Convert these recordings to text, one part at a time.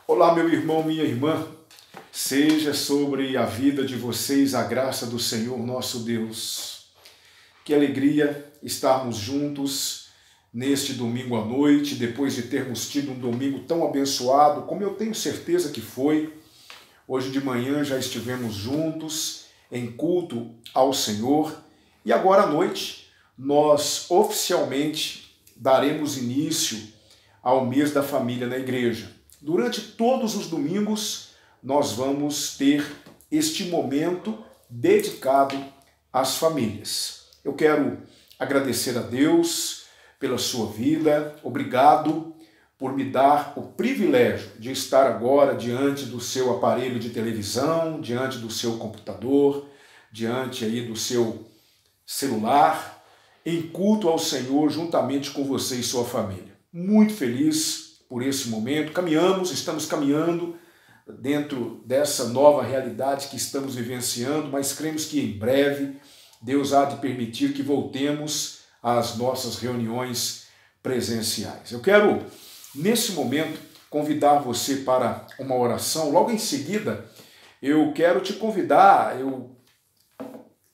Olá, meu irmão, minha irmã. Seja sobre a vida de vocês a graça do Senhor nosso Deus. Que alegria estarmos juntos neste domingo à noite, depois de termos tido um domingo tão abençoado, como eu tenho certeza que foi. Hoje de manhã já estivemos juntos em culto ao Senhor e agora à noite nós oficialmente daremos início ao mês da família na igreja. Durante todos os domingos, nós vamos ter este momento dedicado às famílias. Eu quero agradecer a Deus pela sua vida, obrigado por me dar o privilégio de estar agora diante do seu aparelho de televisão, diante do seu computador, diante aí do seu celular, em culto ao Senhor juntamente com você e sua família. Muito feliz por esse momento, estamos caminhando dentro dessa nova realidade que estamos vivenciando, mas cremos que em breve Deus há de permitir que voltemos às nossas reuniões presenciais. Eu quero, nesse momento, convidar você para uma oração. Logo em seguida, eu quero te convidar, eu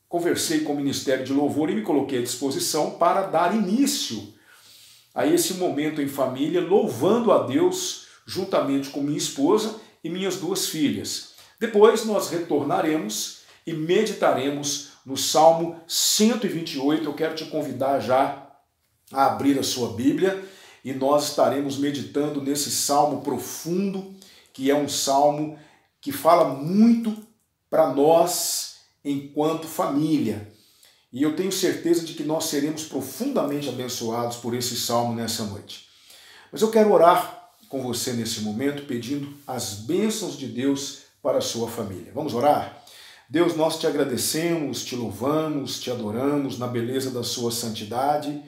conversei com o Ministério de Louvor e me coloquei à disposição para dar início a esse momento em família, louvando a Deus juntamente com minha esposa e minhas duas filhas. Depois nós retornaremos e meditaremos no Salmo 128. Eu quero te convidar já a abrir a sua Bíblia e nós estaremos meditando nesse salmo profundo, que é um salmo que fala muito para nós enquanto família. E eu tenho certeza de que nós seremos profundamente abençoados por esse salmo nessa noite. Mas eu quero orar com você nesse momento, pedindo as bênçãos de Deus para a sua família. Vamos orar? Deus, nós te agradecemos, te louvamos, te adoramos na beleza da sua santidade.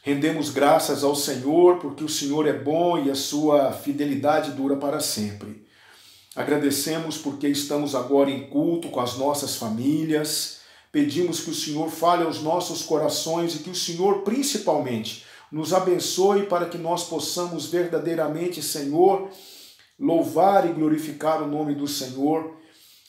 Rendemos graças ao Senhor, porque o Senhor é bom e a sua fidelidade dura para sempre. Agradecemos porque estamos agora em culto com as nossas famílias. Pedimos que o Senhor fale aos nossos corações e que o Senhor, principalmente, nos abençoe para que nós possamos verdadeiramente, Senhor, louvar e glorificar o nome do Senhor,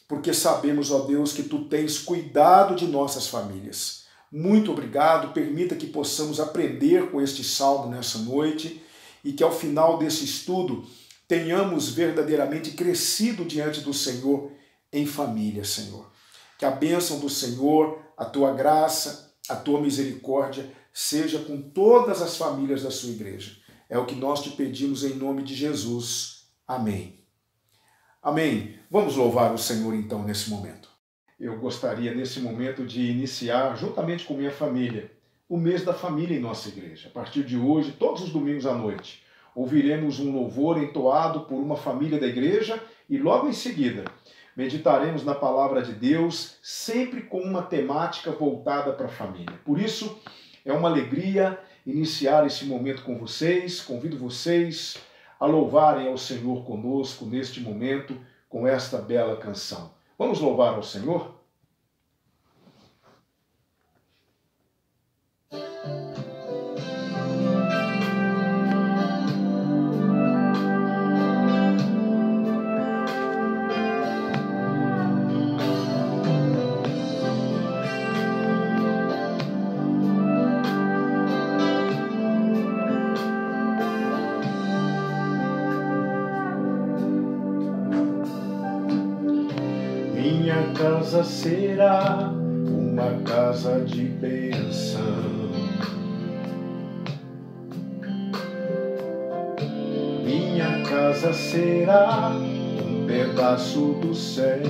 porque sabemos, ó Deus, que Tu tens cuidado de nossas famílias. Muito obrigado, permita que possamos aprender com este salmo nessa noite e que ao final desse estudo tenhamos verdadeiramente crescido diante do Senhor em família, Senhor. Que a bênção do Senhor, a Tua graça, a Tua misericórdia seja com todas as famílias da Sua igreja. É o que nós te pedimos em nome de Jesus. Amém. Amém. Vamos louvar o Senhor então nesse momento. Eu gostaria nesse momento de iniciar, juntamente com minha família, o mês da família em nossa igreja. A partir de hoje, todos os domingos à noite, ouviremos um louvor entoado por uma família da igreja e logo em seguida meditaremos na palavra de Deus, sempre com uma temática voltada para a família. Por isso, é uma alegria iniciar esse momento com vocês. Convido vocês a louvarem ao Senhor conosco neste momento, com esta bela canção. Vamos louvar ao Senhor? Minha casa será uma casa de bênção. Minha casa será um pedaço do céu.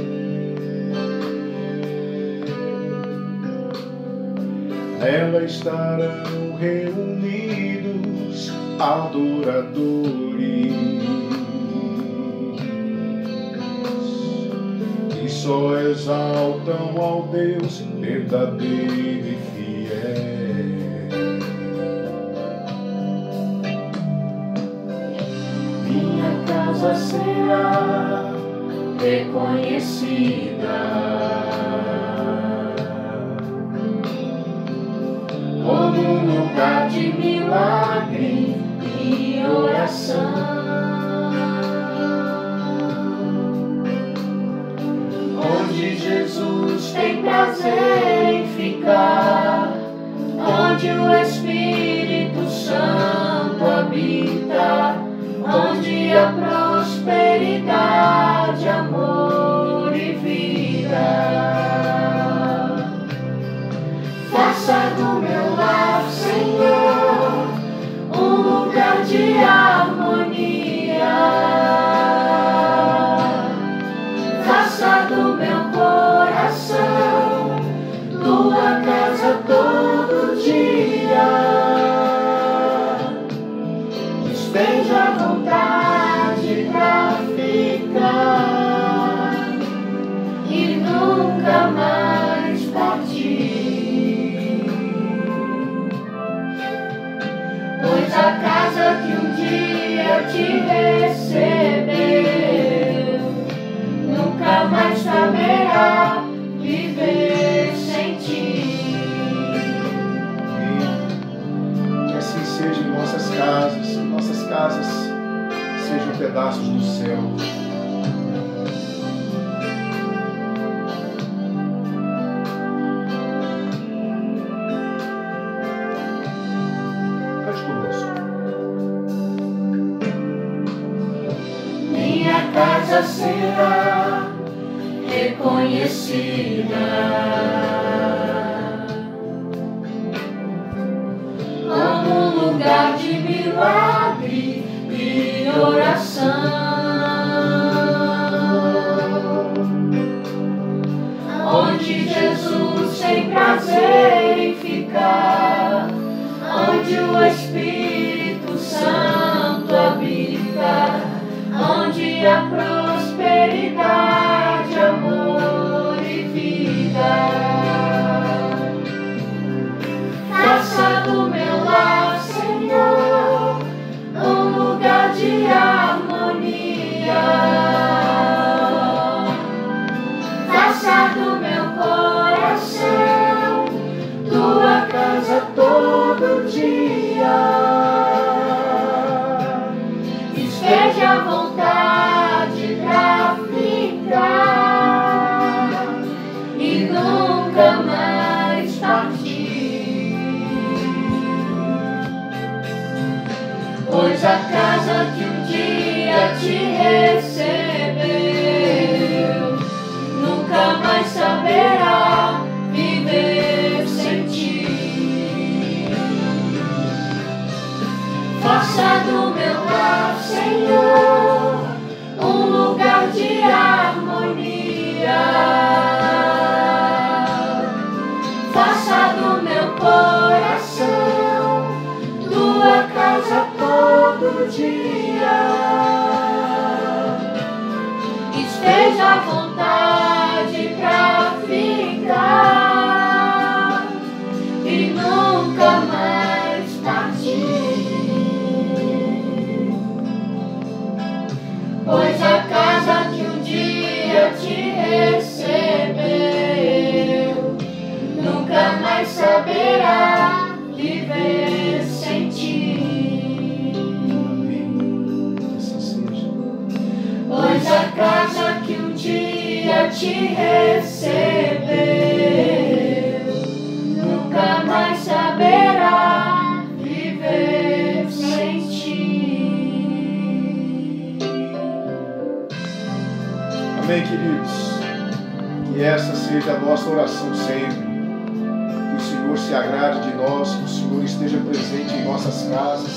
Nela estarão reunidos adoradores que só exaltam ao Deus verdadeiro e fiel. Minha casa será reconhecida como um lugar de milagre e oração. Jesus tem prazer em ficar, onde o Espírito Santo habita, onde há prosperidade, amor e vida. Faça do meu lar, Senhor, um lugar de harmonia. Faça do meu coração tua casa todo dia. Esteja à vontade pra ficar e nunca mais partir. Pois a casa que um dia te recebeu nunca mais saberá viver sem ti. Que assim seja em nossas casas, que nossas casas sejam pedaços do céu. Cante conosco. Minha casa será reconhecida como um lugar de milagre e oração, onde Jesus tem prazer em ficar, onde o Espírito Santo habita, onde há prosperidade, amor e vida. Faça do meu lar, Senhor, um lugar de harmonia. Faça do meu coração tua casa todo dia. Esteja à vontade pra ficar e nunca mais partir. Pois a casa que um dia te recebeu nunca mais saberá viver sem ti. Faça do meu lar, Senhor, um lugar de harmonia. Faça do meu coração tua casa todo dia. Esteja à vontade pra ficar e nunca mais partir. Pois a casa que um dia te recebeu nunca mais saberá viver sem ti. Assim seja. Pois a casa que um dia te recebeu nunca mais saberá viver sem ti. Amém, queridos? Que essa seja a nossa oração sempre. Que o Senhor se agrade de nós, que o Senhor esteja presente em nossas casas,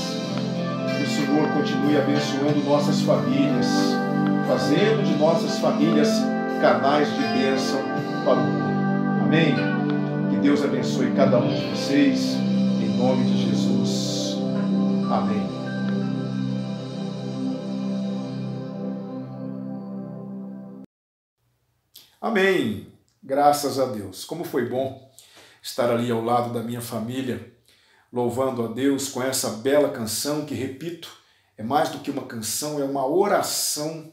que o Senhor continue abençoando nossas famílias, fazendo de nossas famílias canais de bênção para o mundo. Amém? Que Deus abençoe cada um de vocês, em nome de Jesus. Amém. Amém. Graças a Deus. Como foi bom estar ali ao lado da minha família, louvando a Deus com essa bela canção que, repito, é mais do que uma canção, é uma oração.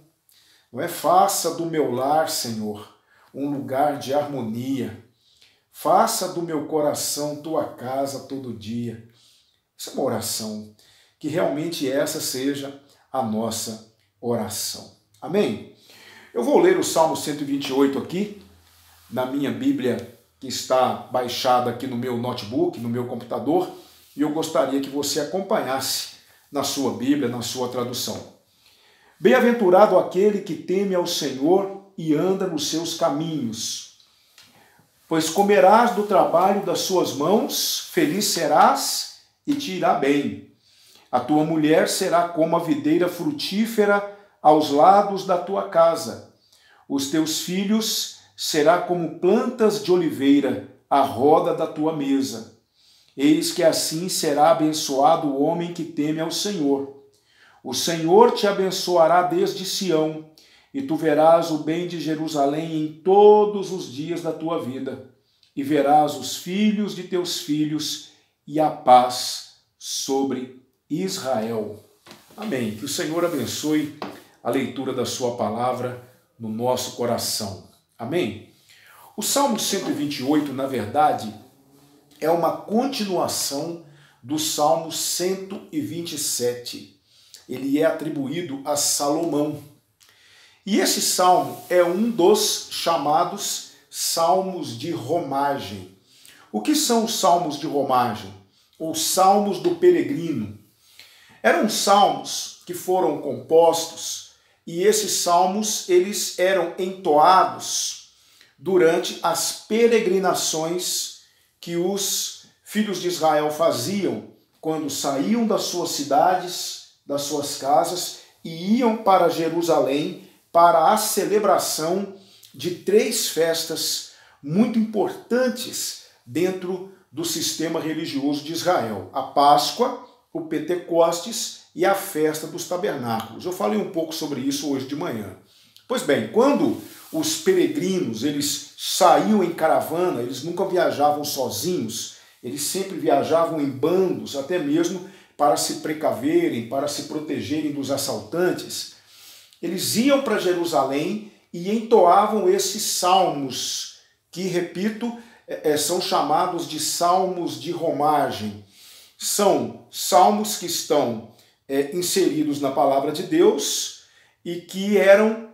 Não é? Faça do meu lar, Senhor, um lugar de harmonia. Faça do meu coração tua casa todo dia. Isso é uma oração. Que realmente essa seja a nossa oração. Amém? Eu vou ler o Salmo 128 aqui, na minha Bíblia, que está baixada aqui no meu notebook, no meu computador, e eu gostaria que você acompanhasse na sua Bíblia, na sua tradução. Bem-aventurado aquele que teme ao Senhor e anda nos seus caminhos, pois comerás do trabalho das suas mãos, feliz serás e te irá bem. A tua mulher será como a videira frutífera aos lados da tua casa. Os teus filhos será como plantas de oliveira à roda da tua mesa. Eis que assim será abençoado o homem que teme ao Senhor. O Senhor te abençoará desde Sião, e tu verás o bem de Jerusalém em todos os dias da tua vida, e verás os filhos de teus filhos e a paz sobre Israel. Amém. Que o Senhor abençoe a leitura da sua palavra no nosso coração. Amém. O Salmo 128, na verdade, é uma continuação do Salmo 127. Ele é atribuído a Salomão. E esse salmo é um dos chamados salmos de romagem. O que são os salmos de romagem? Ou salmos do peregrino? Eram salmos que foram compostos e esses salmos eles eram entoados durante as peregrinações que os filhos de Israel faziam quando saíam das suas cidades, das suas casas e iam para Jerusalém para a celebração de 3 festas muito importantes dentro do sistema religioso de Israel: a Páscoa, o Pentecostes e a festa dos tabernáculos. Eu falei um pouco sobre isso hoje de manhã. Pois bem, quando os peregrinos eles saíam em caravana, eles nunca viajavam sozinhos, eles sempre viajavam em bandos, até mesmo para se precaverem, para se protegerem dos assaltantes. Eles iam para Jerusalém e entoavam esses salmos, que, repito, são chamados de salmos de romagem. São salmos que estão inseridos na palavra de Deus e que eram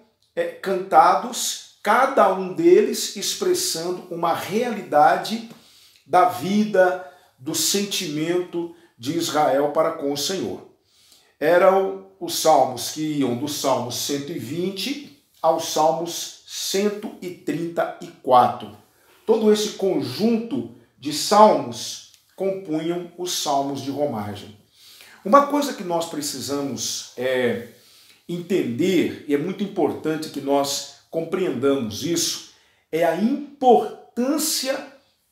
cantados, cada um deles expressando uma realidade da vida, do sentimento de Israel para com o Senhor. Eram os salmos que iam do Salmo 120 aos Salmos 134. Todo esse conjunto de salmos compunham os salmos de romagem. Uma coisa que nós precisamos entender, e é muito importante que nós compreendamos isso, é a importância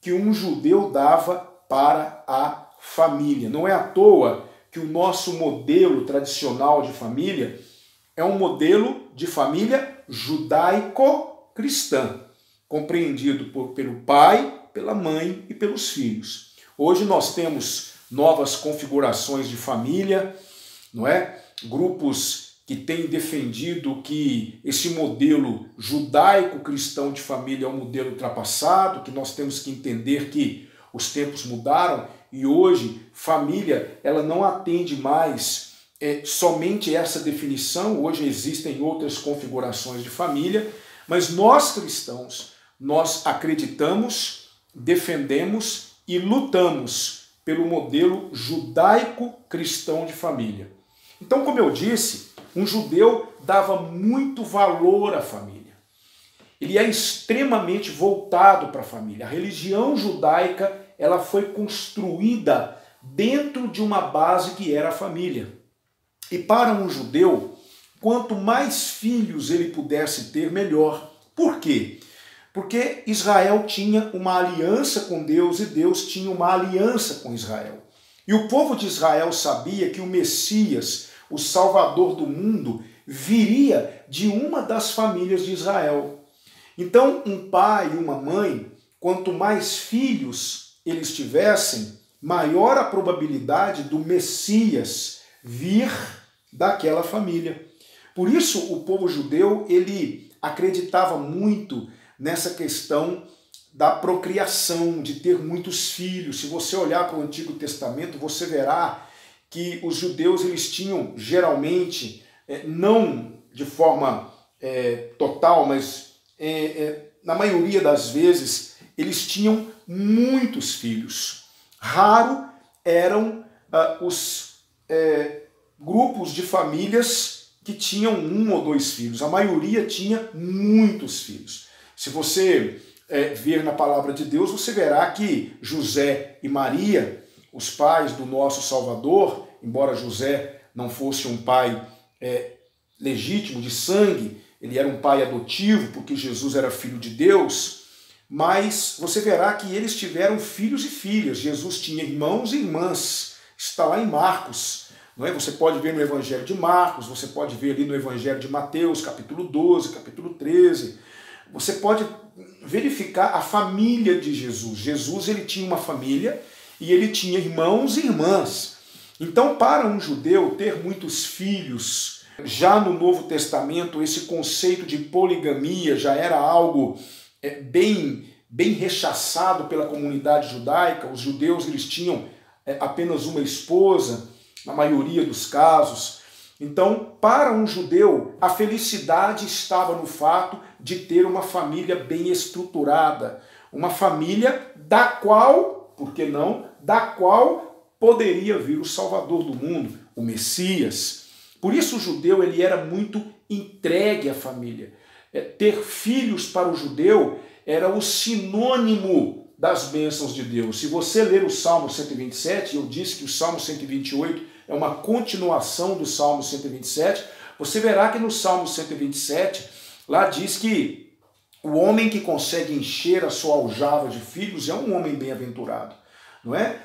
que um judeu dava para a família. Não é à toa que o nosso modelo tradicional de família é um modelo de família judaico-cristã, compreendido pelo pai, pela mãe e pelos filhos. Hoje nós temos novas configurações de família, não é? Grupos que têm defendido que esse modelo judaico-cristão de família é um modelo ultrapassado, que nós temos que entender que os tempos mudaram e hoje família ela não atende mais somente essa definição. Hoje existem outras configurações de família, mas nós cristãos, nós acreditamos, defendemos e lutamos pelo modelo judaico-cristão de família. Então, como eu disse, um judeu dava muito valor à família. Ele é extremamente voltado para a família. A religião judaica ela foi construída dentro de uma base que era a família. E para um judeu, quanto mais filhos ele pudesse ter, melhor. Por quê? Porque Israel tinha uma aliança com Deus e Deus tinha uma aliança com Israel. E o povo de Israel sabia que o Messias, o Salvador do mundo, viria de uma das famílias de Israel. Então, um pai e uma mãe, quanto mais filhos eles tivessem, maior a probabilidade do Messias vir daquela família. Por isso, o povo judeu, ele acreditava muito nessa questão da procriação, de ter muitos filhos. Se você olhar para o Antigo Testamento, você verá que os judeus eles tinham geralmente, não de forma total, mas na maioria das vezes, eles tinham muitos filhos. Raro eram os grupos de famílias que tinham 1 ou 2 filhos. A maioria tinha muitos filhos. Se você ver na palavra de Deus, você verá que José e Maria, os pais do nosso Salvador, embora José não fosse um pai legítimo, de sangue, ele era um pai adotivo, porque Jesus era filho de Deus, mas você verá que eles tiveram filhos e filhas. Jesus tinha irmãos e irmãs. Está lá em Marcos. Não é? Você pode ver no Evangelho de Marcos, você pode ver ali no Evangelho de Mateus, capítulo 12, capítulo 13. Você pode verificar a família de Jesus. Jesus, ele tinha uma família e ele tinha irmãos e irmãs. Então, para um judeu ter muitos filhos, já no Novo Testamento, esse conceito de poligamia já era algo bem rechaçado pela comunidade judaica. Os judeus, eles tinham apenas uma esposa, na maioria dos casos. Então, para um judeu, a felicidade estava no fato de ter uma família bem estruturada, uma família da qual, por que não, da qual poderia vir o Salvador do mundo, o Messias. Por isso o judeu, ele era muito entregue à família. Ter filhos para o judeu era o sinônimo das bênçãos de Deus. Se você ler o Salmo 127, eu disse que o Salmo 128 é uma continuação do Salmo 127, você verá que no Salmo 127, lá diz que o homem que consegue encher a sua aljava de filhos é um homem bem-aventurado, não é?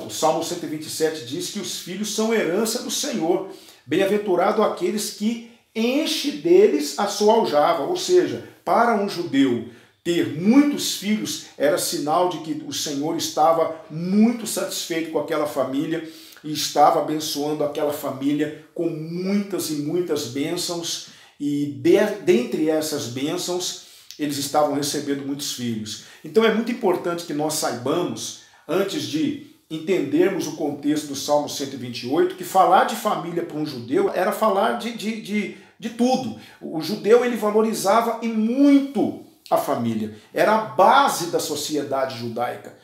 O Salmo 127 diz que os filhos são herança do Senhor. Bem-aventurado aqueles que enchem deles a sua aljava. Ou seja, para um judeu, ter muitos filhos era sinal de que o Senhor estava muito satisfeito com aquela família e estava abençoando aquela família com muitas e muitas bênçãos, e dentre essas bênçãos eles estavam recebendo muitos filhos. Então é muito importante que nós saibamos, antes de entendermos o contexto do Salmo 128, que falar de família para um judeu era falar de tudo. O judeu, ele valorizava e muito a família. Era a base da sociedade judaica.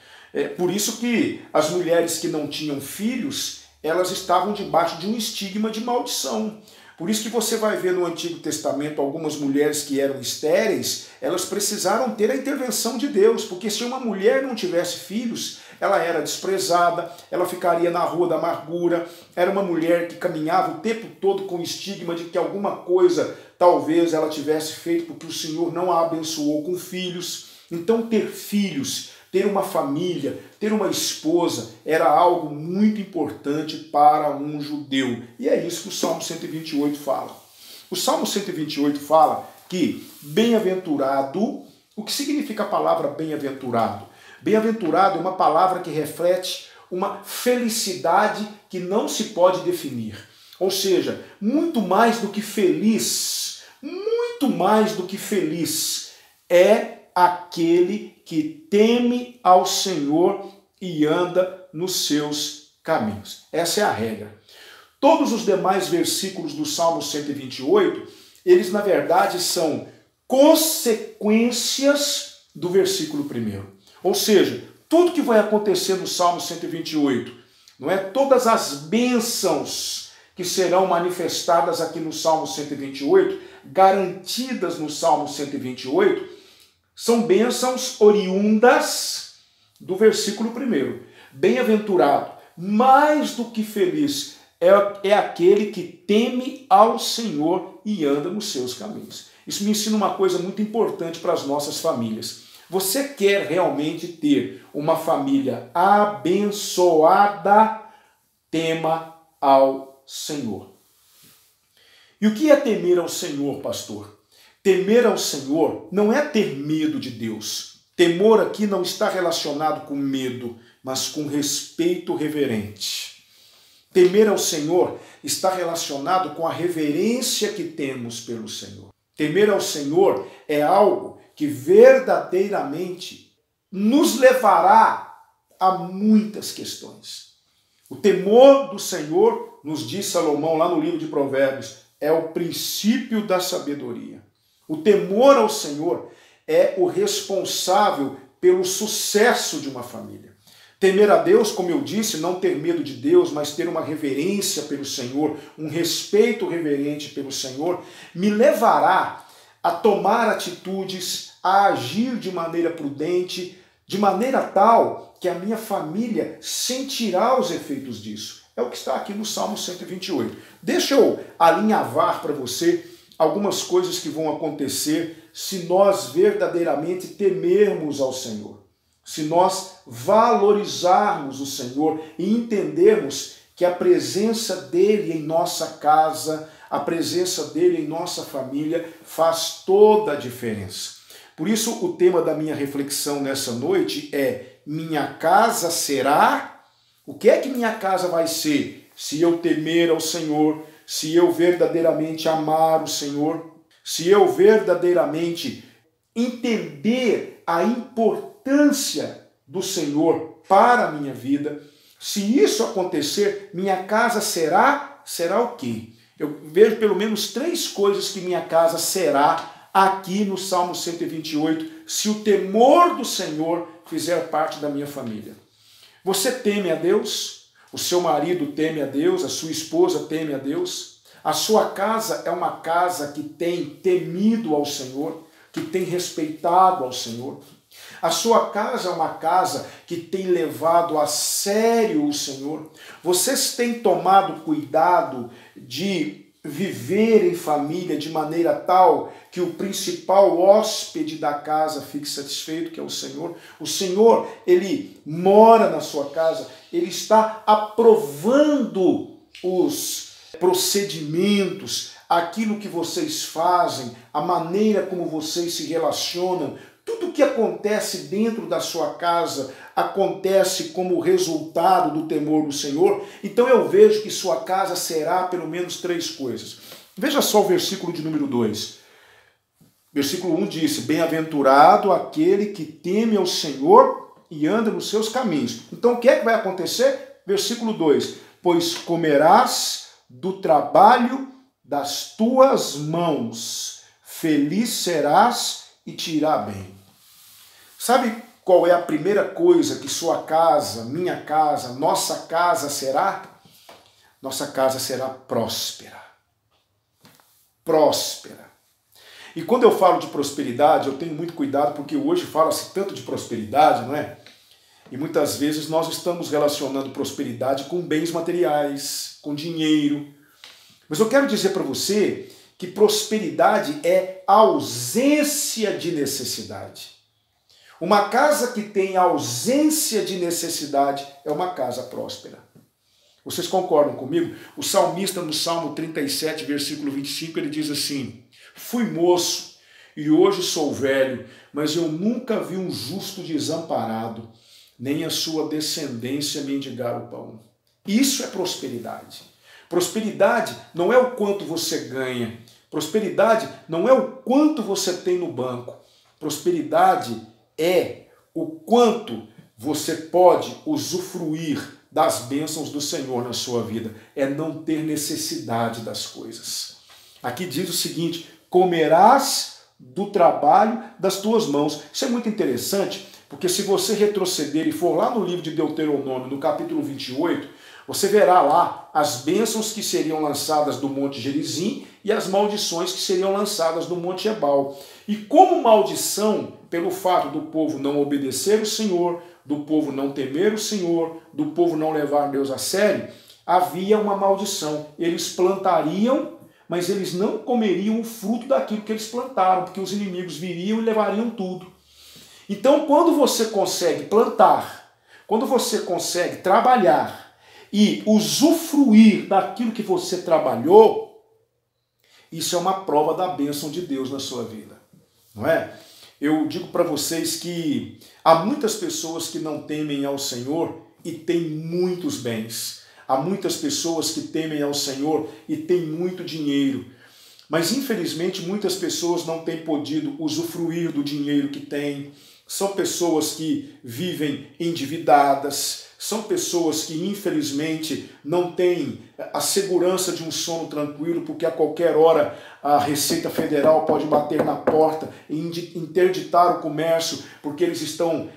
Por isso que as mulheres que não tinham filhos, elas estavam debaixo de um estigma de maldição. Por isso que você vai ver no Antigo Testamento algumas mulheres que eram estéreis, elas precisaram ter a intervenção de Deus, porque se uma mulher não tivesse filhos, ela era desprezada, ela ficaria na rua da amargura, era uma mulher que caminhava o tempo todo com o estigma de que alguma coisa talvez ela tivesse feito porque o Senhor não a abençoou com filhos. Então ter filhos, ter uma família, ter uma esposa era algo muito importante para um judeu. E é isso que o Salmo 128 fala. O Salmo 128 fala que bem-aventurado, o que significa a palavra bem-aventurado? Bem-aventurado é uma palavra que reflete uma felicidade que não se pode definir. Ou seja, muito mais do que feliz é aquele que teme ao Senhor e anda nos seus caminhos. Essa é a regra. Todos os demais versículos do Salmo 128, eles na verdade são consequências do versículo 1. Ou seja, tudo que vai acontecer no Salmo 128, não é? Todas as bênçãos que serão manifestadas aqui no Salmo 128, garantidas no Salmo 128, são bênçãos oriundas do versículo 1. Bem-aventurado, mais do que feliz, é aquele que teme ao Senhor e anda nos seus caminhos. Isso me ensina uma coisa muito importante para as nossas famílias. Você quer realmente ter uma família abençoada? Tema ao Senhor. E o que é temer ao Senhor, pastor? Temer ao Senhor não é ter medo de Deus. Temor aqui não está relacionado com medo, mas com respeito reverente. Temer ao Senhor está relacionado com a reverência que temos pelo Senhor. Temer ao Senhor é algo que verdadeiramente nos levará a muitas questões. O temor do Senhor, nos diz Salomão lá no livro de Provérbios, é o princípio da sabedoria. O temor ao Senhor é o responsável pelo sucesso de uma família. Temer a Deus, como eu disse, não ter medo de Deus, mas ter uma reverência pelo Senhor, um respeito reverente pelo Senhor, me levará a tomar atitudes, a agir de maneira prudente, de maneira tal que a minha família sentirá os efeitos disso. É o que está aqui no Salmo 128. Deixa eu alinhavar para você algumas coisas que vão acontecer se nós verdadeiramente temermos ao Senhor. Se nós valorizarmos o Senhor e entendermos que a presença dele em nossa casa, a presença dele em nossa família faz toda a diferença. Por isso, o tema da minha reflexão nessa noite é: minha casa será? O que é que minha casa vai ser? Se eu temer ao Senhor, se eu verdadeiramente amar o Senhor, se eu verdadeiramente entender a importância do Senhor para a minha vida, se isso acontecer, minha casa será o quê? Eu vejo pelo menos 3 coisas que minha casa será aqui no Salmo 128, se o temor do Senhor fizer parte da minha família. Você teme a Deus? O seu marido teme a Deus? A sua esposa teme a Deus? A sua casa é uma casa que tem temido ao Senhor, que tem respeitado ao Senhor? A sua casa é uma casa que tem levado a sério o Senhor? Vocês têm tomado cuidado de viver em família de maneira tal que o principal hóspede da casa fique satisfeito, que é o Senhor? O Senhor, ele mora na sua casa, ele está aprovando os procedimentos, aquilo que vocês fazem, a maneira como vocês se relacionam. Tudo que acontece dentro da sua casa acontece como resultado do temor do Senhor. Então eu vejo que sua casa será pelo menos 3 coisas. Veja só o versículo de número 2. Versículo 1 diz: bem-aventurado aquele que teme ao Senhor e anda nos seus caminhos. Então o que é que vai acontecer? Versículo 2: pois comerás do trabalho das tuas mãos, feliz serás e te irá bem. Sabe qual é a primeira coisa que sua casa, minha casa, nossa casa será? Nossa casa será próspera. Próspera. E quando eu falo de prosperidade, eu tenho muito cuidado, porque hoje fala-se tanto de prosperidade, não é? E muitas vezes nós estamos relacionando prosperidade com bens materiais, com dinheiro. Mas eu quero dizer para você que prosperidade é ausência de necessidade. Uma casa que tem ausência de necessidade é uma casa próspera. Vocês concordam comigo? O salmista, no Salmo 37, versículo 25, ele diz assim: fui moço e hoje sou velho, mas eu nunca vi um justo desamparado, nem a sua descendência mendigar o pão. Isso é prosperidade. Prosperidade não é o quanto você ganha. Prosperidade não é o quanto você tem no banco. Prosperidade é o quanto você pode usufruir das bênçãos do Senhor na sua vida. É não ter necessidade das coisas. Aqui diz o seguinte: comerás do trabalho das tuas mãos. Isso é muito interessante, porque se você retroceder e for lá no livro de Deuteronômio, no capítulo 28, você verá lá as bênçãos que seriam lançadas do Monte Gerizim e as maldições que seriam lançadas do Monte Ebal. E como maldição, pelo fato do povo não obedecer o Senhor, do povo não temer o Senhor, do povo não levar Deus a sério, havia uma maldição. Eles plantariam, mas eles não comeriam o fruto daquilo que eles plantaram, porque os inimigos viriam e levariam tudo. Então, quando você consegue plantar, quando você consegue trabalhar e usufruir daquilo que você trabalhou, isso é uma prova da bênção de Deus na sua vida, não é? Eu digo para vocês que há muitas pessoas que não temem ao Senhor e têm muitos bens. Há muitas pessoas que temem ao Senhor e têm muito dinheiro. Mas, infelizmente, muitas pessoas não têm podido usufruir do dinheiro que têm, são pessoas que vivem endividadas, são pessoas que infelizmente não têm a segurança de um sono tranquilo, porque a qualquer hora a Receita Federal pode bater na porta e interditar o comércio, porque eles estão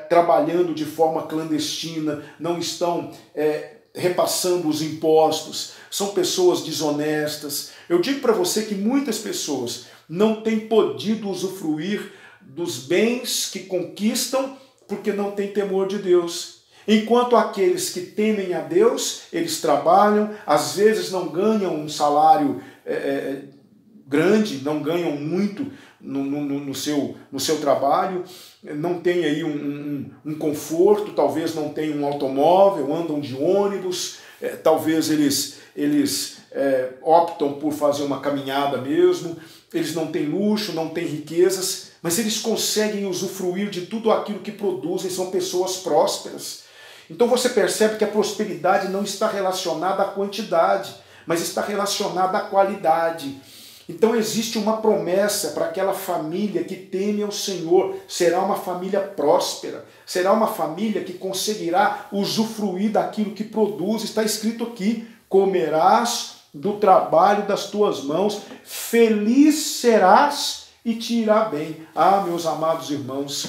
trabalhando de forma clandestina, não estão repassando os impostos, são pessoas desonestas. Eu digo para você que muitas pessoas não têm podido usufruir dos bens que conquistam porque não têm temor de Deus. Enquanto aqueles que temem a Deus, eles trabalham, às vezes não ganham um salário grande, não ganham muito no seu trabalho, não tem aí um conforto, talvez não tenham um automóvel, andam de ônibus, talvez eles optam por fazer uma caminhada mesmo, eles não têm luxo, não têm riquezas, mas eles conseguem usufruir de tudo aquilo que produzem, são pessoas prósperas. Então você percebe que a prosperidade não está relacionada à quantidade, mas está relacionada à qualidade. Então existe uma promessa para aquela família que teme ao Senhor, será uma família próspera, será uma família que conseguirá usufruir daquilo que produz. Está escrito aqui, comerás do trabalho das tuas mãos, feliz serás e te irá bem. Ah, meus amados irmãos,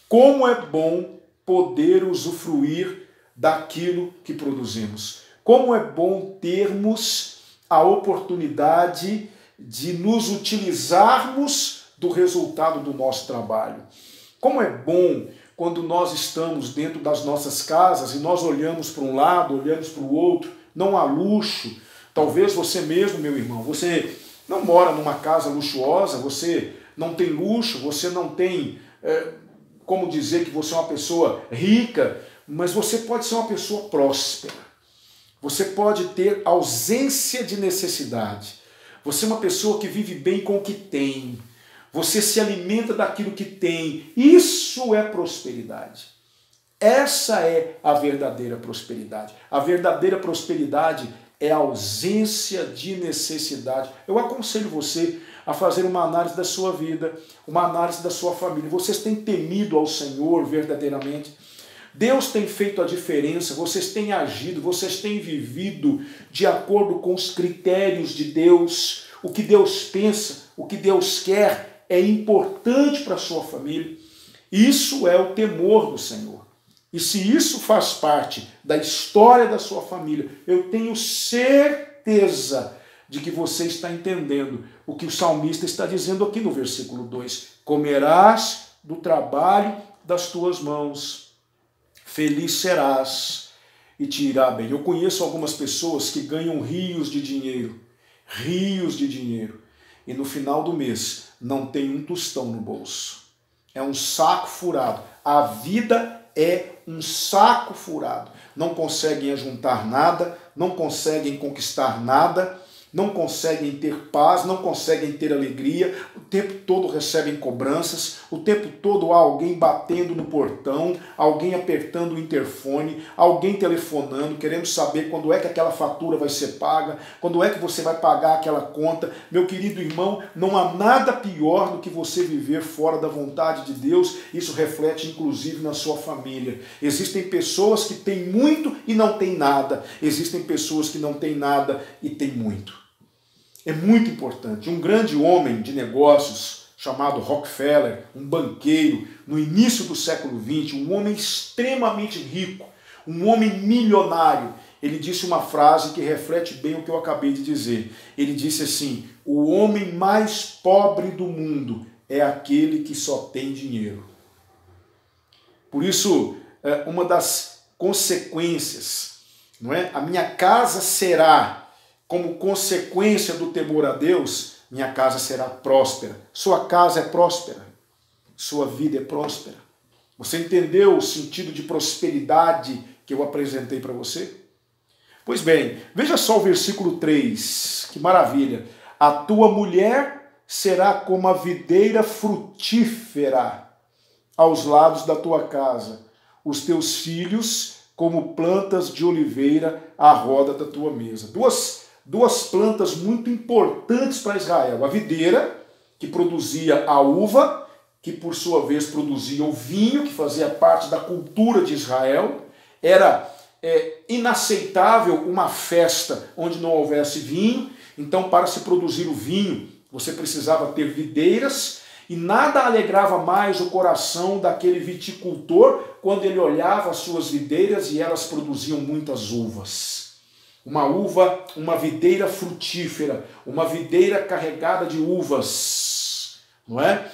como é bom poder usufruir daquilo que produzimos. Como é bom termos a oportunidade de nos utilizarmos do resultado do nosso trabalho. Como é bom quando nós estamos dentro das nossas casas e nós olhamos para um lado, olhamos para o outro, não há luxo. Talvez você mesmo, meu irmão, você não mora numa casa luxuosa, você não tem luxo, você não tem como dizer que você é uma pessoa rica, mas você pode ser uma pessoa próspera. Você pode ter ausência de necessidade. Você é uma pessoa que vive bem com o que tem. Você se alimenta daquilo que tem. Isso é prosperidade. Essa é a verdadeira prosperidade. A verdadeira prosperidade é a ausência de necessidade. Eu aconselho você a fazer uma análise da sua vida, uma análise da sua família. Vocês têm temido ao Senhor verdadeiramente? Deus tem feito a diferença, vocês têm agido, vocês têm vivido de acordo com os critérios de Deus. O que Deus pensa, o que Deus quer é importante para a sua família. Isso é o temor do Senhor. E se isso faz parte da história da sua família, eu tenho certeza de que você está entendendo o que o salmista está dizendo aqui no versículo 2. Comerás do trabalho das tuas mãos. Feliz serás e te irá bem. Eu conheço algumas pessoas que ganham rios de dinheiro, e no final do mês não tem um tostão no bolso. É um saco furado. A vida é um saco furado. Não conseguem ajuntar nada, não conseguem conquistar nada, não conseguem ter paz, não conseguem ter alegria, o tempo todo recebem cobranças, o tempo todo há alguém batendo no portão, alguém apertando o interfone, alguém telefonando, querendo saber quando é que aquela fatura vai ser paga, quando é que você vai pagar aquela conta. Meu querido irmão, não há nada pior do que você viver fora da vontade de Deus. Isso reflete inclusive na sua família. Existem pessoas que têm muito e não têm nada. Existem pessoas que não têm nada e têm muito. É muito importante. Um grande homem de negócios chamado Rockefeller, um banqueiro, no início do século XX, um homem extremamente rico, um homem milionário, ele disse uma frase que reflete bem o que eu acabei de dizer. Ele disse assim: o homem mais pobre do mundo é aquele que só tem dinheiro. Por isso, uma das consequências, não é? A minha casa será, como consequência do temor a Deus, minha casa será próspera. Sua casa é próspera. Sua vida é próspera. Você entendeu o sentido de prosperidade que eu apresentei para você? Pois bem, veja só o versículo 3. Que maravilha. A tua mulher será como a videira frutífera aos lados da tua casa. Os teus filhos como plantas de oliveira à roda da tua mesa. Duas plantas muito importantes para Israel. A videira, que produzia a uva, que por sua vez produzia o vinho, que fazia parte da cultura de Israel. Era inaceitável uma festa onde não houvesse vinho. Então, para se produzir o vinho, você precisava ter videiras, e nada alegrava mais o coração daquele viticultor quando ele olhava as suas videiras e elas produziam muitas uvas. Uma videira frutífera, uma videira carregada de uvas, não é?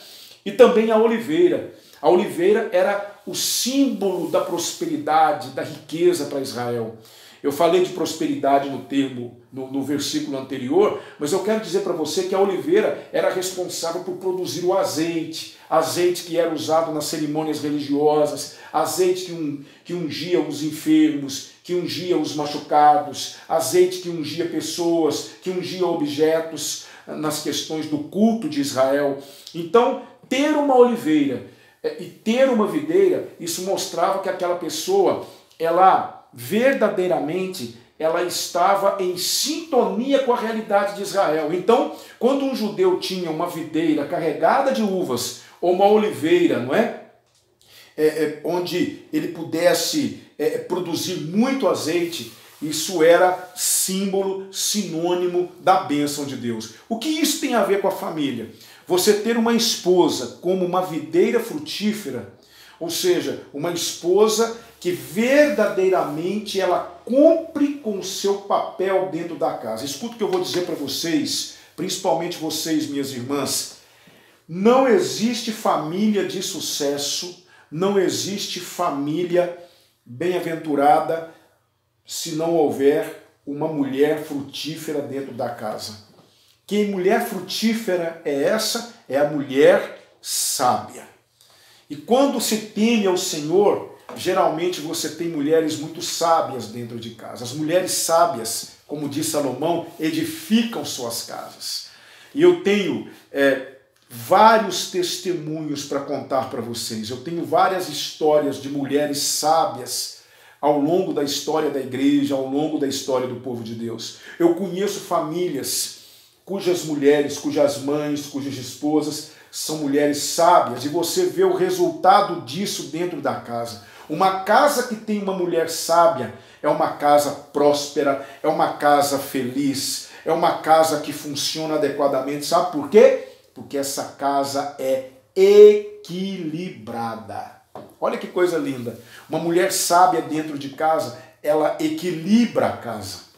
E também a oliveira. A oliveira era o símbolo da prosperidade, da riqueza para Israel. Eu falei de prosperidade no versículo anterior, mas eu quero dizer para você que a oliveira era responsável por produzir o azeite que era usado nas cerimônias religiosas, azeite que ungia os enfermos, que ungia os machucados, azeite que ungia pessoas, que ungia objetos nas questões do culto de Israel. Então, ter uma oliveira e ter uma videira, isso mostrava que aquela pessoa, ela verdadeiramente, ela estava em sintonia com a realidade de Israel. Então, quando um judeu tinha uma videira carregada de uvas, ou uma oliveira, não é? Onde ele pudesse produzir muito azeite, isso era símbolo, sinônimo da bênção de Deus. O que isso tem a ver com a família? Você ter uma esposa como uma videira frutífera, ou seja, uma esposa que verdadeiramente ela cumpre com o seu papel dentro da casa. Escuta o que eu vou dizer para vocês, principalmente vocês, minhas irmãs. Não existe família de sucesso, não existe família bem-aventurada se não houver uma mulher frutífera dentro da casa. Que mulher frutífera é essa? É a mulher sábia. E quando se teme ao Senhor, geralmente você tem mulheres muito sábias dentro de casa. As mulheres sábias, como diz Salomão, edificam suas casas. E eu tenho vários testemunhos para contar para vocês. Eu tenho várias histórias de mulheres sábias ao longo da história da igreja, ao longo da história do povo de Deus. Eu conheço famílias cujas mulheres, cujas mães, cujas esposas são mulheres sábias, e você vê o resultado disso dentro da casa. Uma casa que tem uma mulher sábia é uma casa próspera, é uma casa feliz, é uma casa que funciona adequadamente. Sabe por quê? Porque essa casa é equilibrada. Olha que coisa linda. Uma mulher sábia dentro de casa, ela equilibra a casa.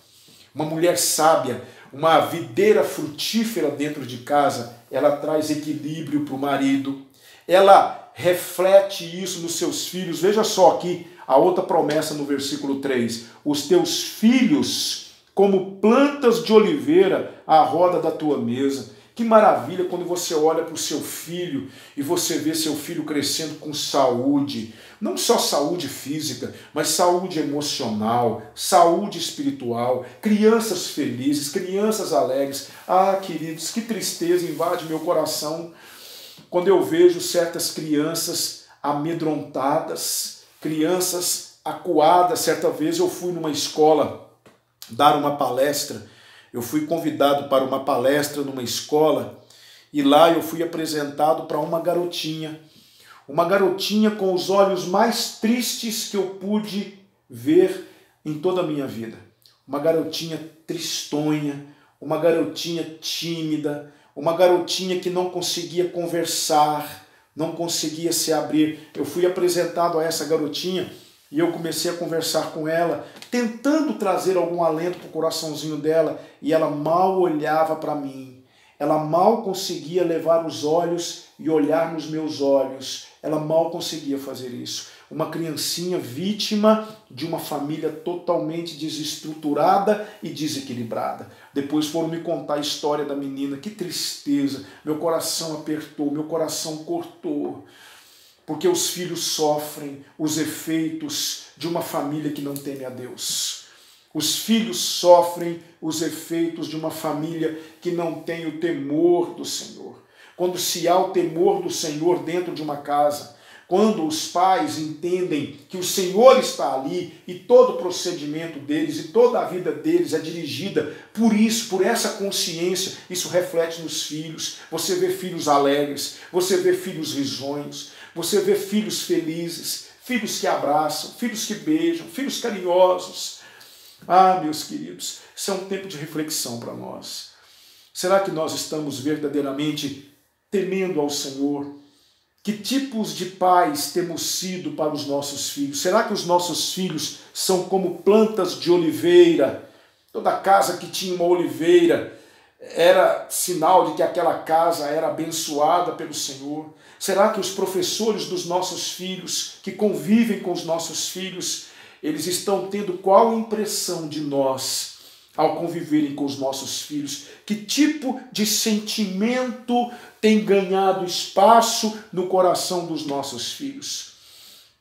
Uma mulher sábia, uma videira frutífera dentro de casa, ela traz equilíbrio para o marido. Ela reflete isso nos seus filhos. Veja só aqui a outra promessa no versículo 3. Os teus filhos, como plantas de oliveira, à roda da tua mesa. Que maravilha quando você olha para o seu filho e você vê seu filho crescendo com saúde. Não só saúde física, mas saúde emocional, saúde espiritual, crianças felizes, crianças alegres. Ah, queridos, que tristeza invade meu coração quando eu vejo certas crianças amedrontadas, crianças acuadas. Certa vez eu fui numa escola dar uma palestra. Eu fui convidado para uma palestra numa escola e lá eu fui apresentado para uma garotinha com os olhos mais tristes que eu pude ver em toda a minha vida. Uma garotinha tristonha, uma garotinha tímida, uma garotinha que não conseguia conversar, não conseguia se abrir. Eu fui apresentado a essa garotinha e eu comecei a conversar com ela, tentando trazer algum alento para o coraçãozinho dela, e ela mal olhava para mim. Ela mal conseguia levar os olhos e olhar nos meus olhos. Ela mal conseguia fazer isso. Uma criancinha vítima de uma família totalmente desestruturada e desequilibrada. Depois foram me contar a história da menina. Que tristeza. Meu coração apertou, meu coração cortou. Porque os filhos sofrem os efeitos de uma família que não teme a Deus. Os filhos sofrem os efeitos de uma família que não tem o temor do Senhor. Quando se há o temor do Senhor dentro de uma casa, quando os pais entendem que o Senhor está ali e todo o procedimento deles e toda a vida deles é dirigida por isso, por essa consciência, isso reflete nos filhos. Você vê filhos alegres, você vê filhos risonhos, você vê filhos felizes, filhos que abraçam, filhos que beijam, filhos carinhosos. Ah, meus queridos, isso é um tempo de reflexão para nós. Será que nós estamos verdadeiramente temendo ao Senhor? Que tipos de pais temos sido para os nossos filhos? Será que os nossos filhos são como plantas de oliveira? Toda casa que tinha uma oliveira era sinal de que aquela casa era abençoada pelo Senhor. Será que os professores dos nossos filhos, que convivem com os nossos filhos, eles estão tendo qual impressão de nós ao conviverem com os nossos filhos? Que tipo de sentimento tem ganhado espaço no coração dos nossos filhos?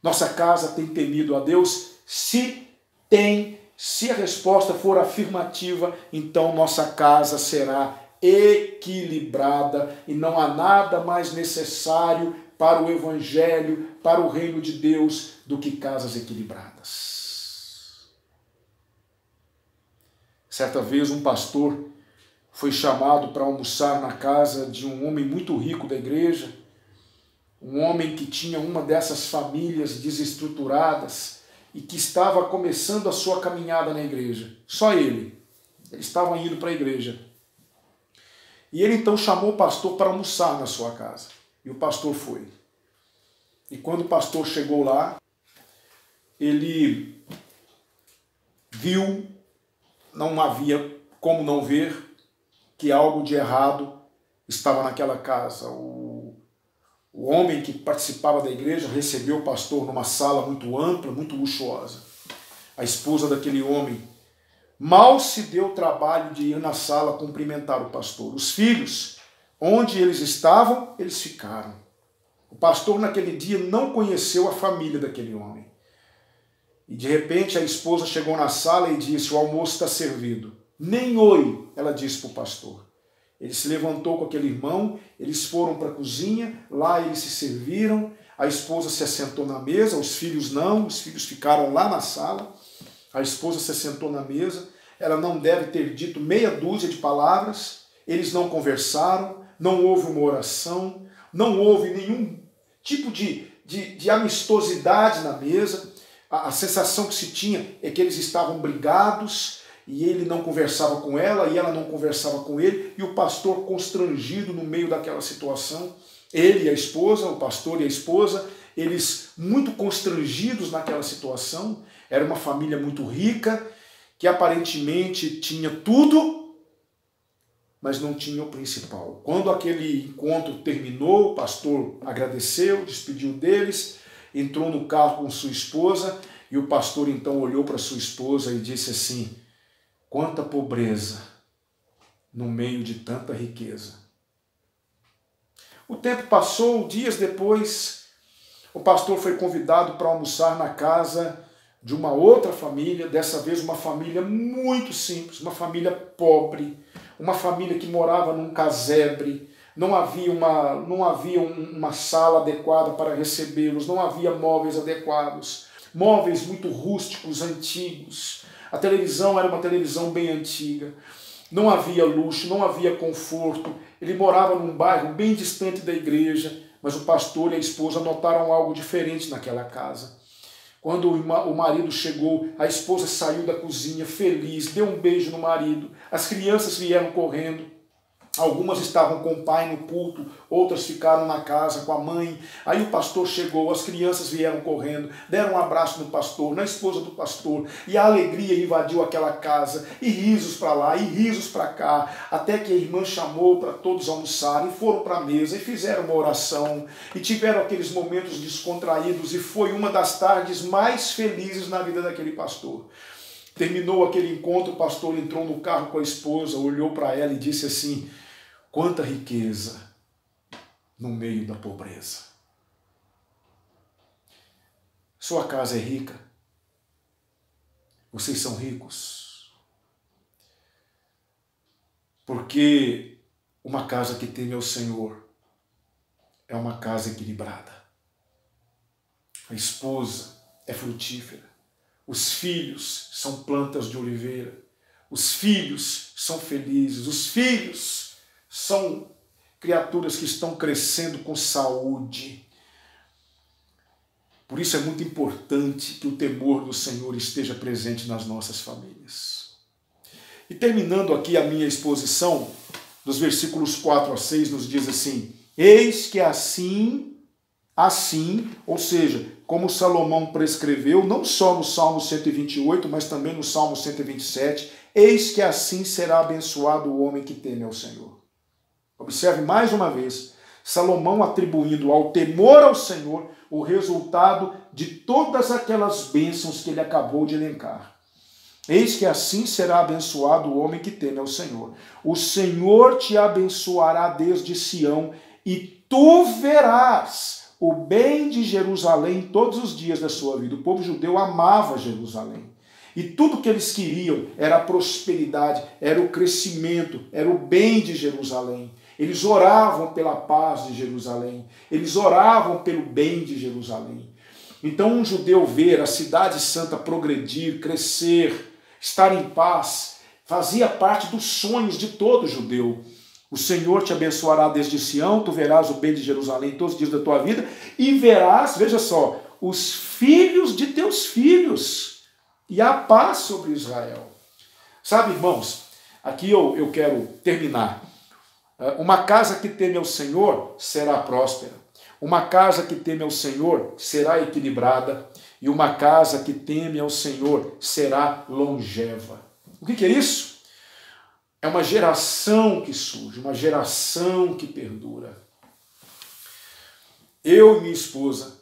Nossa casa tem temido a Deus? Se tem, se a resposta for afirmativa, então nossa casa será equilibrada e não há nada mais necessário para o Evangelho, para o reino de Deus, do que casas equilibradas. Certa vez um pastor foi chamado para almoçar na casa de um homem muito rico da igreja, um homem que tinha uma dessas famílias desestruturadas e que estava começando a sua caminhada na igreja. Só ele. Eles estavam indo para a igreja. E ele então chamou o pastor para almoçar na sua casa. E o pastor foi. E quando o pastor chegou lá, ele viu, não havia como não ver, que algo de errado estava naquela casa. O homem que participava da igreja recebeu o pastor numa sala muito ampla, muito luxuosa. A esposa daquele homem mal se deu o trabalho de ir na sala cumprimentar o pastor. Os filhos, onde eles estavam, eles ficaram. O pastor naquele dia não conheceu a família daquele homem. E de repente a esposa chegou na sala e disse: o almoço está servido. Nem oi, ela disse para o pastor. Ele se levantou com aquele irmão, eles foram para a cozinha, lá eles se serviram, a esposa se assentou na mesa, os filhos não, os filhos ficaram lá na sala, a esposa se assentou na mesa, ela não deve ter dito meia dúzia de palavras, eles não conversaram, não houve uma oração, não houve nenhum tipo de amistosidade na mesa. A sensação que se tinha é que eles estavam brigados, e ele não conversava com ela, e ela não conversava com ele, e o pastor constrangido no meio daquela situação, ele e a esposa, o pastor e a esposa, eles muito constrangidos naquela situação. Era uma família muito rica, que aparentemente tinha tudo, mas não tinha o principal. Quando aquele encontro terminou, o pastor agradeceu, despediu deles, entrou no carro com sua esposa, e o pastor então olhou para sua esposa e disse assim: quanta pobreza no meio de tanta riqueza. O tempo passou, dias depois, o pastor foi convidado para almoçar na casa de uma outra família, dessa vez uma família muito simples, uma família pobre, uma família que morava num casebre, não havia uma sala adequada para recebê-los, não havia móveis adequados, móveis muito rústicos, antigos. A televisão era uma televisão bem antiga, não havia luxo, não havia conforto. Ele morava num bairro bem distante da igreja, mas o pastor e a esposa notaram algo diferente naquela casa. Quando o marido chegou, a esposa saiu da cozinha feliz, deu um beijo no marido, as crianças vieram correndo. Algumas estavam com o pai no culto, outras ficaram na casa com a mãe. Aí o pastor chegou, as crianças vieram correndo, deram um abraço no pastor, na esposa do pastor, e a alegria invadiu aquela casa, e risos para lá, e risos para cá, até que a irmã chamou para todos almoçarem, foram para a mesa e fizeram uma oração, e tiveram aqueles momentos descontraídos, e foi uma das tardes mais felizes na vida daquele pastor. Terminou aquele encontro, o pastor entrou no carro com a esposa, olhou para ela e disse assim: quanta riqueza no meio da pobreza. Sua casa é rica? Vocês são ricos? Porque uma casa que teme ao Senhor é uma casa equilibrada. A esposa é frutífera. Os filhos são plantas de oliveira. Os filhos são felizes. Os filhos são criaturas que estão crescendo com saúde. Por isso é muito importante que o temor do Senhor esteja presente nas nossas famílias. E terminando aqui a minha exposição, dos versículos 4 a 6, nos diz assim: eis que assim, ou seja, como Salomão prescreveu, não só no Salmo 128, mas também no Salmo 127, eis que assim será abençoado o homem que teme ao Senhor. Observe mais uma vez, Salomão atribuindo ao temor ao Senhor o resultado de todas aquelas bênçãos que ele acabou de elencar. Eis que assim será abençoado o homem que teme ao Senhor. O Senhor te abençoará desde Sião, e tu verás o bem de Jerusalém todos os dias da sua vida. O povo judeu amava Jerusalém. E tudo que eles queriam era a prosperidade, era o crescimento, era o bem de Jerusalém. Eles oravam pela paz de Jerusalém. Eles oravam pelo bem de Jerusalém. Então um judeu ver a cidade santa progredir, crescer, estar em paz, fazia parte dos sonhos de todo judeu. O Senhor te abençoará desde Sião, tu verás o bem de Jerusalém todos os dias da tua vida, e verás, veja só, os filhos de teus filhos, e a paz sobre Israel. Sabe, irmãos, aqui eu quero terminar. Uma casa que teme ao Senhor será próspera. Uma casa que teme ao Senhor será equilibrada. E uma casa que teme ao Senhor será longeva. O que é isso? É uma geração que surge, uma geração que perdura. Eu e minha esposa,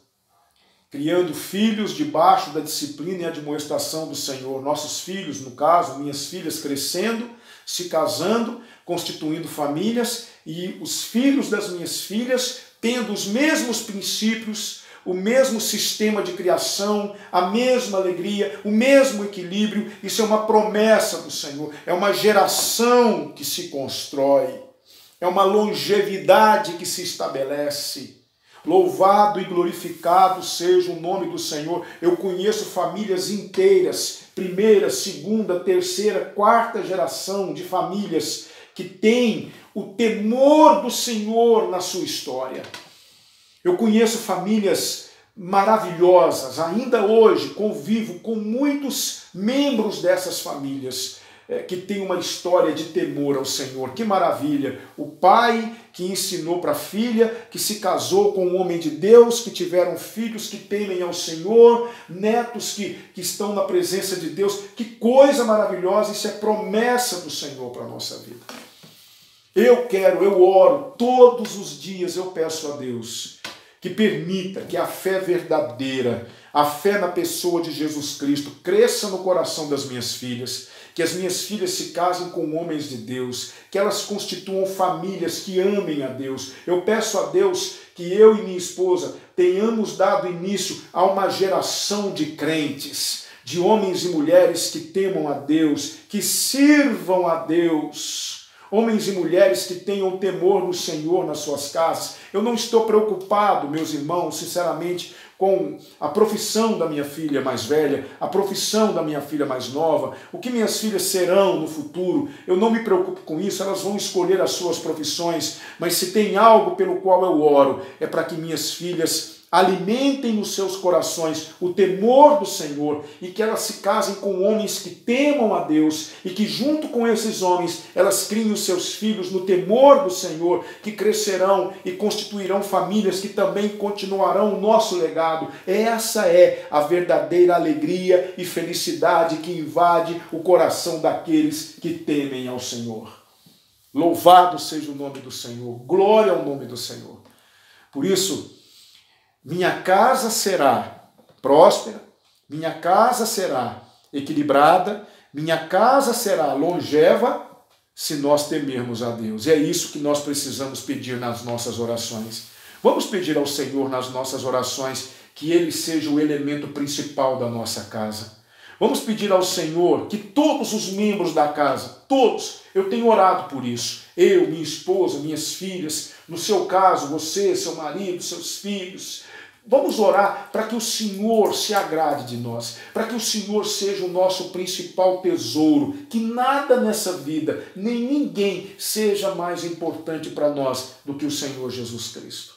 criando filhos debaixo da disciplina e admoestação do Senhor. Nossos filhos, no caso, minhas filhas crescendo, se casando, constituindo famílias, e os filhos das minhas filhas tendo os mesmos princípios, o mesmo sistema de criação, a mesma alegria, o mesmo equilíbrio. Isso é uma promessa do Senhor, é uma geração que se constrói, é uma longevidade que se estabelece. Louvado e glorificado seja o nome do Senhor. Eu conheço famílias inteiras, primeira, segunda, terceira, quarta geração de famílias que têm o temor do Senhor na sua história. Eu conheço famílias maravilhosas, ainda hoje convivo com muitos membros dessas famílias que têm uma história de temor ao Senhor. Que maravilha! O pai que ensinou para a filha, que se casou com um homem de Deus, que tiveram filhos que temem ao Senhor, netos que estão na presença de Deus. Que coisa maravilhosa! Isso é promessa do Senhor para a nossa vida. Eu oro todos os dias, eu peço a Deus que permita que a fé verdadeira, a fé na pessoa de Jesus Cristo, cresça no coração das minhas filhas, que as minhas filhas se casem com homens de Deus, que elas constituam famílias que amem a Deus. Eu peço a Deus que eu e minha esposa tenhamos dado início a uma geração de crentes, de homens e mulheres que temam a Deus, que sirvam a Deus. Homens e mulheres que tenham temor no Senhor nas suas casas. Eu não estou preocupado, meus irmãos, sinceramente, com a profissão da minha filha mais velha, a profissão da minha filha mais nova, o que minhas filhas serão no futuro. Eu não me preocupo com isso, elas vão escolher as suas profissões, mas se tem algo pelo qual eu oro, é para que minhas filhas alimentem nos seus corações o temor do Senhor e que elas se casem com homens que temam a Deus e que junto com esses homens elas criem os seus filhos no temor do Senhor, que crescerão e constituirão famílias que também continuarão o nosso legado. Essa é a verdadeira alegria e felicidade que invade o coração daqueles que temem ao Senhor. Louvado seja o nome do Senhor, glória ao nome do Senhor. Por isso, minha casa será próspera, minha casa será equilibrada, minha casa será longeva, se nós temermos a Deus. E é isso que nós precisamos pedir nas nossas orações. Vamos pedir ao Senhor nas nossas orações que Ele seja o elemento principal da nossa casa. Vamos pedir ao Senhor que todos os membros da casa, todos, eu tenho orado por isso, eu, minha esposa, minhas filhas, no seu caso, você, seu marido, seus filhos, Vamos orar para que o Senhor se agrade de nós, para que o Senhor seja o nosso principal tesouro, que nada nessa vida, nem ninguém seja mais importante para nós do que o Senhor Jesus Cristo.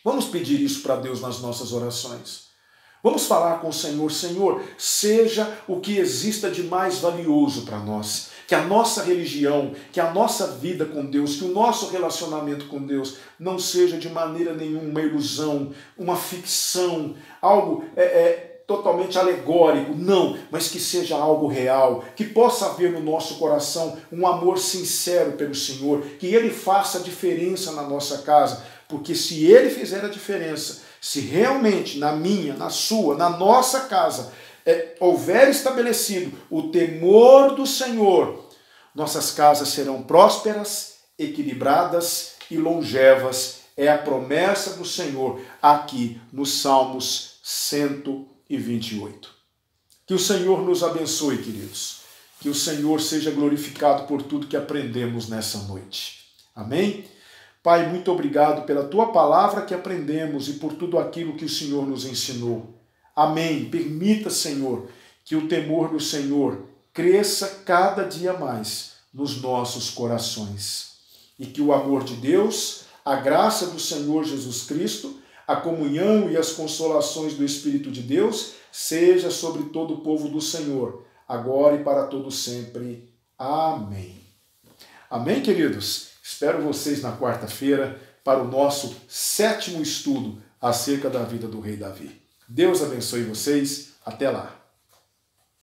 Vamos pedir isso para Deus nas nossas orações. Vamos falar com o Senhor: Senhor, seja o que exista de mais valioso para nós. Que a nossa religião, que a nossa vida com Deus, que o nosso relacionamento com Deus não seja de maneira nenhuma uma ilusão, uma ficção, algo totalmente alegórico, não, mas que seja algo real, que possa haver no nosso coração um amor sincero pelo Senhor, que Ele faça a diferença na nossa casa, porque se Ele fizer a diferença, se realmente na minha, na sua, na nossa casa, houver estabelecido o temor do Senhor, nossas casas serão prósperas, equilibradas e longevas. É a promessa do Senhor aqui nos Salmos 128. Que o Senhor nos abençoe, queridos. Que o Senhor seja glorificado por tudo que aprendemos nessa noite. Amém? Pai, muito obrigado pela Tua palavra que aprendemos e por tudo aquilo que o Senhor nos ensinou. Amém. Permita, Senhor, que o temor do Senhor cresça cada dia mais nos nossos corações. E que o amor de Deus, a graça do Senhor Jesus Cristo, a comunhão e as consolações do Espírito de Deus seja sobre todo o povo do Senhor, agora e para todo sempre. Amém. Amém, queridos? Espero vocês na quarta-feira para o nosso 7º estudo acerca da vida do rei Davi. Deus abençoe vocês. Até lá.